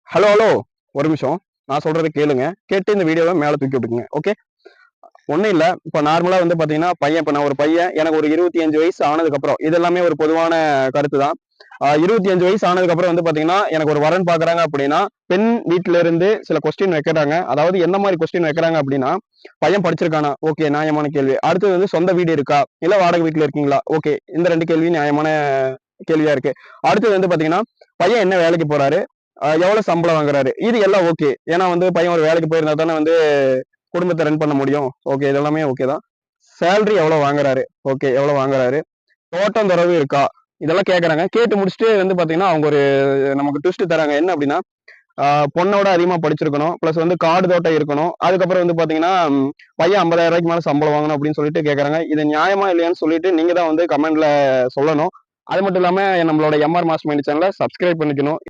Hello hello ஒரு நிமிஷம். நான் சொல்றதை கேளுங்க. கேட்டு இந்த வீடியோவை மேல தூக்கி விட்டுக்குங்க. ஓகே. ஒண்ணும் இல்ல. இப்ப நார்மலா வந்து பாத்தீங்கன்னா, இப்ப நான் ஒரு பையன். எனக்கு ஒரு 25 வயசு ஆனதுக்கப்புறம், இது எல்லாமே ஒரு பொதுவான கருத்து தான். 25 வயசு ஆனதுக்கப்புறம் வந்து பாத்தீங்கன்னா, எனக்கு ஒரு வரன் பாக்குறாங்க அப்படின்னா, பெண் வீட்ல இருந்து சில கொஸ்டின் வைக்கிறாங்க. அதாவது எந்த மாரி கொஸ்டின் வைக்கிறாங்க அப்படின்னா, பையன் படிச்சிருக்கானா? ஓகே, நியாயமான கேள்வி. அடுத்தது வந்து சொந்த வீடு இருக்கா? இல்ல வாடகை வீட்ல இருக்கீங்களா? ஓகே. இந்த 2 கேள்வி நியாயமான கேள்வியா இருக்கு. அடுத்தது வந்து பாத்தீங்கன்னா, பையன் என்ன வேலைக்கு போறாரு? எவ்வளவு சம்பளம் வாங்குறாரு? இது எல்லாம் ஓகே. ஏன்னா வந்து பையன் ஒரு வேலைக்கு போயிருந்தா தானே வந்து குடும்பத்த ரன் பண்ண முடியும். ஓகே. இது எல்லாமே ஓகே தான். சேலரி எவ்வளவு வாங்குறாரு? ஓகே. எவ்வளவு வாங்குறாரு? தோட்டம் தொரவு இருக்கா? இதெல்லாம் கேட்கறாங்க. கேட்டு முடிச்சுட்டு வந்து பாத்தீங்கன்னா, அவங்க ஒரு நமக்கு ட்விஸ்ட் தராங்க. என்ன அப்படின்னா, பொண்ணோட அதிகமா படிச்சிருக்கணும். பிளஸ் வந்து காடு தோட்டம் இருக்கணும். அதுக்கப்புறம் வந்து பாத்தீங்கன்னா, பையன் 50,000 மேல சம்பளம் வாங்கணும் அப்படின்னு சொல்லிட்டு கேட்கறாங்க. இது நியாயமா இல்லையான்னு சொல்லிட்டு நீங்க தான் வந்து கமெண்ட்ல சொல்லணும். அது மட்டும் இல்லாம நம்மளோட எம்ஆர் மாஸ்டர் மைண்ட் சேனலை சப்ஸ்கிரைப் பண்ணிக்கணும்.